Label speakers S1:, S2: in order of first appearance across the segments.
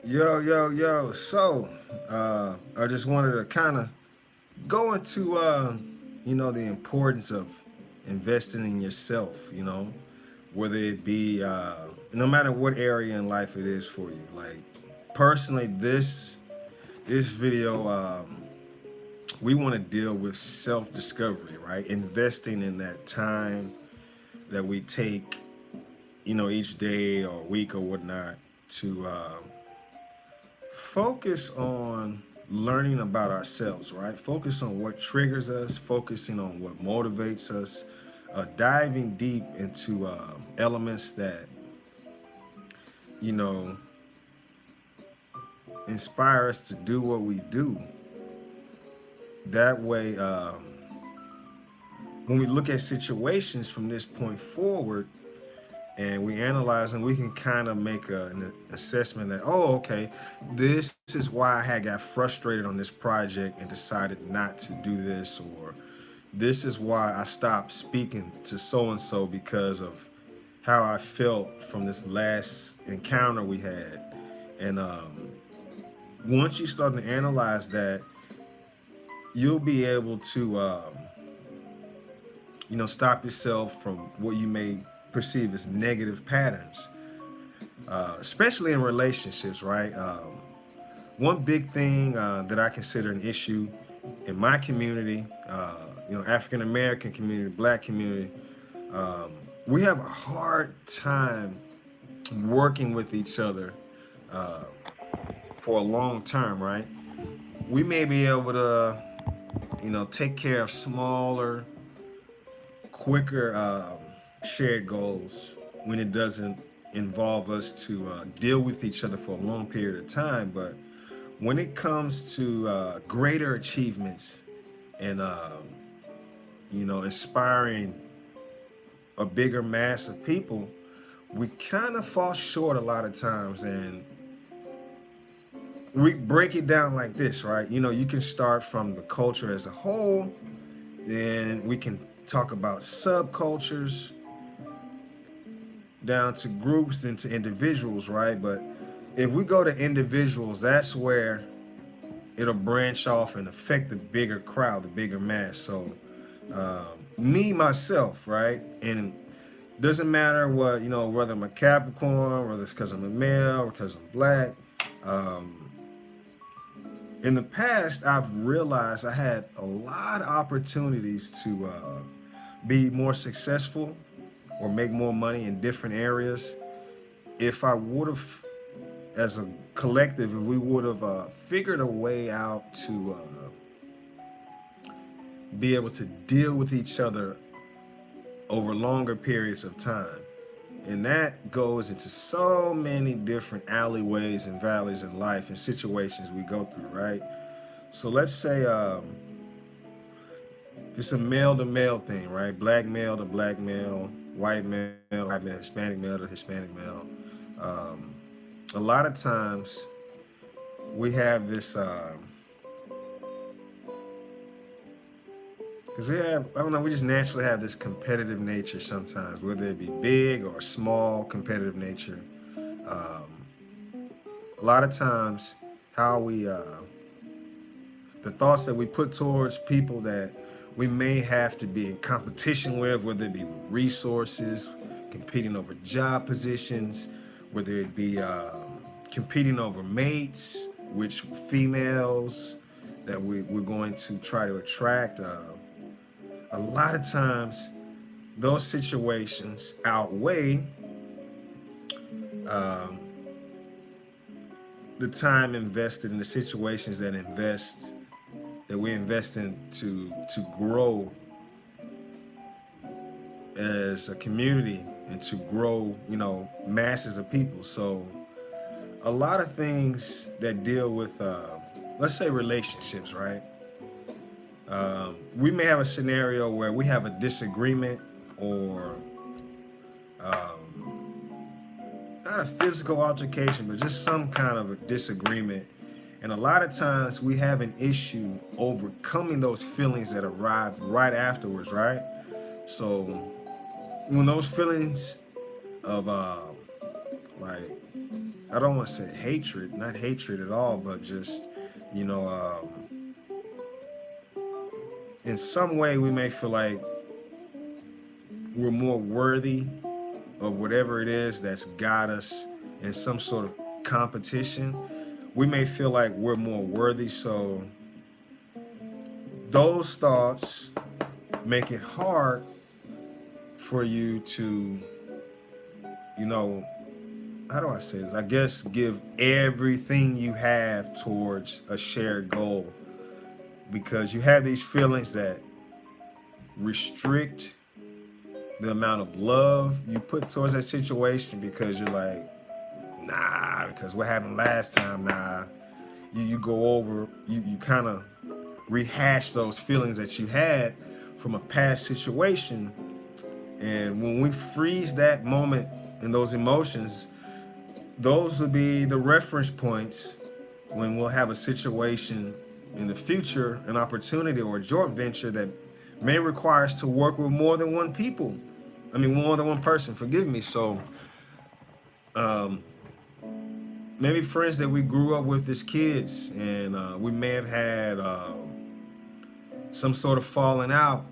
S1: Yo. I just wanted to kind of go into, the importance of investing in yourself, whether it be, no matter what area in life it is for you. Like, personally, this video, we want to deal with self-discovery, right? Investing in that time that we take, each day or week or whatnot to, focus on learning about ourselves, right? Focus on what triggers us, focusing on what motivates us, diving deep into elements that, you know, inspire us to do what we do. That way, when we look at situations from this point forward, and we analyze and we can kind of make an assessment that, oh, okay, this is why I had got frustrated on this project and decided not to do this, or this is why I stopped speaking to so and so because of how I felt from this last encounter we had. And once you start to analyze that, you'll be able to stop yourself from what you may perceive as negative patterns, especially in relationships, right? One big thing that I consider an issue in my community, African American community, Black community, we have a hard time working with each other for a long term, right? We may be able to, take care of smaller, quicker shared goals when it doesn't involve us to deal with each other for a long period of time. But when it comes to greater achievements and inspiring a bigger mass of people, we kind of fall short a lot of times. And we break it down like this, right? You can start from the culture as a whole, then we can talk about subcultures, down to groups, then to individuals, right? But if we go to individuals, that's where it'll branch off and affect the bigger crowd, the bigger mass. So, me myself, right, and doesn't matter what whether I'm a Capricorn, whether it's because I'm a male or because I'm Black. Um, in the past, I've realized I had a lot of opportunities to be more successful or make more money in different areas if I would have, as a collective, if we would have figured a way out to be able to deal with each other over longer periods of time. And that goes into so many different alleyways and valleys in life and situations we go through, right? So let's say it's a male to male thing, right? Black male to black male, white male, Hispanic male to Hispanic male. Um, a lot of times we have this because we have, I don't know, we just naturally have this competitive nature sometimes, whether it be big or small competitive nature. Um, a lot of times, how we, the thoughts that we put towards people that we may have to be in competition with, whether it be with resources, competing over job positions, whether it be competing over mates, which females that we're going to try to attract. A lot of times those situations outweigh um, the time invested in the situations that we invest in to grow as a community and to grow masses of people. So a lot of things that deal with let's say relationships, right? We may have a scenario where we have a disagreement or not a physical altercation, but just some kind of a disagreement. And a lot of times we have an issue overcoming those feelings that arrive right afterwards, right? So when those feelings of like I don't want to say hatred, not hatred at all, but just, you know, in some way we may feel like we're more worthy of whatever it is that's got us in some sort of competition. We may feel like we're more worthy, so those thoughts make it hard for you to, you know, how do I say this? I guess give everything you have towards a shared goal, because you have these feelings that restrict the amount of love you put towards that situation, because you're like, nah, because what happened last time, nah. You go over, you kind of rehash those feelings that you had from a past situation. And when we freeze that moment and those emotions, those will be the reference points when we'll have a situation in the future, an opportunity or a joint venture that may require us to work with more than one people. I mean, more than one person, forgive me. So maybe friends that we grew up with as kids, and we may have had some sort of falling out,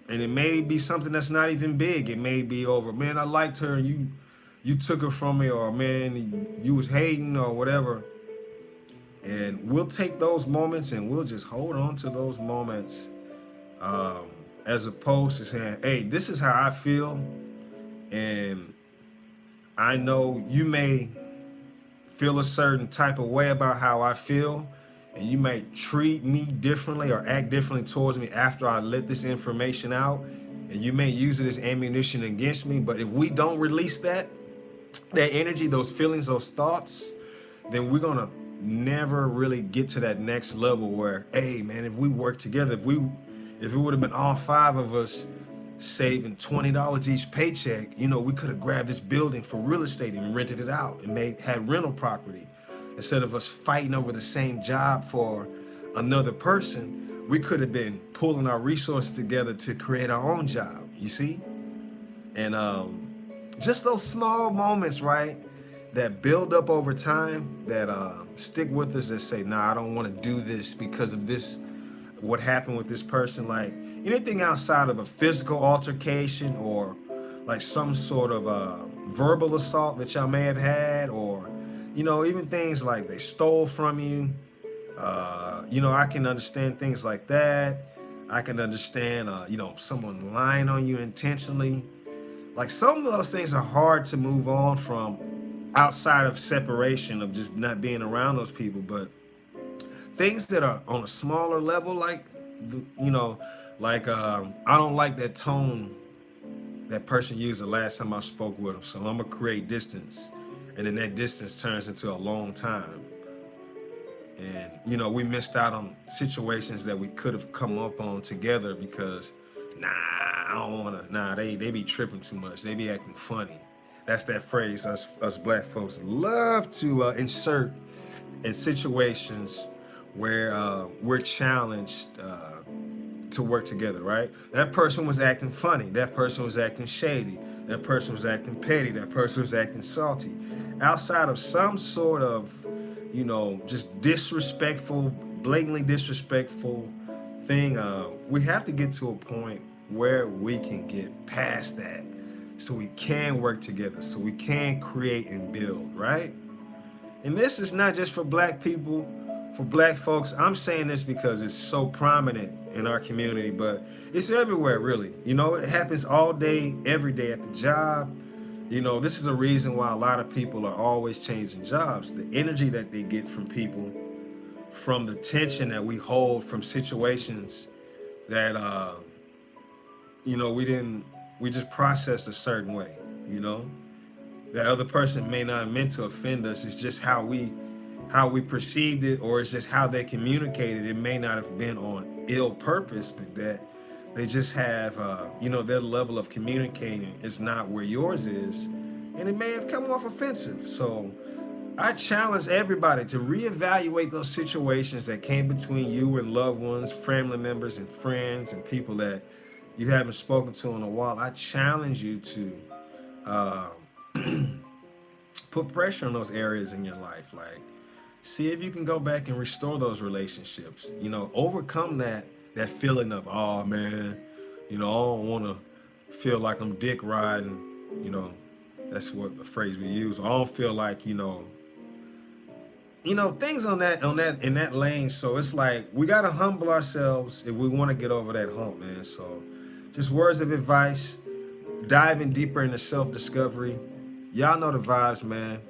S1: and it may be something that's not even big. It may be over, man, I liked her, you took her from me, or man, you was hating or whatever. And we'll take those moments and we'll just hold on to those moments, as opposed to saying, hey, this is how I feel, and I know you may feel a certain type of way about how I feel, and you may treat me differently or act differently towards me after I let this information out, and you may use it as ammunition against me. But if we don't release that energy, those feelings, those thoughts, then we're gonna never really get to that next level where, hey man, if we work together, if it would have been all five of us saving $20 each paycheck, we could have grabbed this building for real estate and rented it out and had rental property. Instead of us fighting over the same job for another person, we could have been pulling our resources together to create our own job, you see? And just those small moments, right, that build up over time, that stick with us, that say, nah, I don't want to do this because of this, what happened with this person. Like anything outside of a physical altercation, or like some sort of verbal assault that y'all may have had, or even things like they stole from you. I can understand things like that. I can understand someone lying on you intentionally. Like some of those things are hard to move on from outside of separation, of just not being around those people. But things that are on a smaller level, like I don't like that tone that person used the last time I spoke with them, so I'm gonna create distance, and then that distance turns into a long time. And we missed out on situations that we could have come up on together because, nah, I don't wanna, nah, they be tripping too much, they be acting funny. That's that phrase us black folks love to insert in situations where we're challenged to work together, right? That person was acting funny. That person was acting shady. That person was acting petty. That person was acting salty. Outside of some sort of, just disrespectful, blatantly disrespectful thing, we have to get to a point where we can get past that, so we can work together, so we can create and build, right? And this is not just for black people, for black folks. I'm saying this because it's so prominent in our community, but it's everywhere, really. It happens all day, every day at the job. This is a reason why a lot of people are always changing jobs. The energy that they get from people, from the tension that we hold from situations that, we just processed a certain way, that other person may not have meant to offend us. It's just how we perceived it, or it's just how they communicated. It may not have been on ill purpose, but that they just have, their level of communicating is not where yours is, and it may have come off offensive. So I challenge everybody to reevaluate those situations that came between you and loved ones, family members and friends and people that you haven't spoken to in a while. I challenge you to put pressure on those areas in your life. Like, see if you can go back and restore those relationships. You know, overcome that feeling of, oh man, you know, I don't want to feel like I'm dick riding. You know, that's what the phrase we use. I don't feel like, things on that in that lane. So it's like we gotta humble ourselves if we want to get over that hump, man. So just words of advice, diving deeper into self-discovery. Y'all know the vibes, man.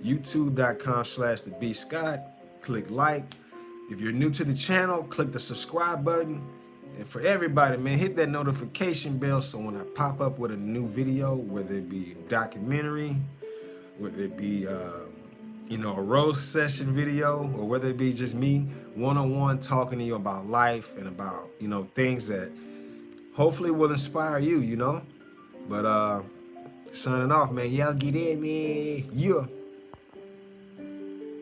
S1: YouTube.com/the Scott. Click like. If you're new to the channel, click the subscribe button. And for everybody, man, hit that notification bell so when I pop up with a new video, whether it be a documentary, whether it be a roast session video, or whether it be just me one-on-one talking to you about life and about, things that hopefully will inspire you, But signing off, man. Y'all get in, man. Yeah.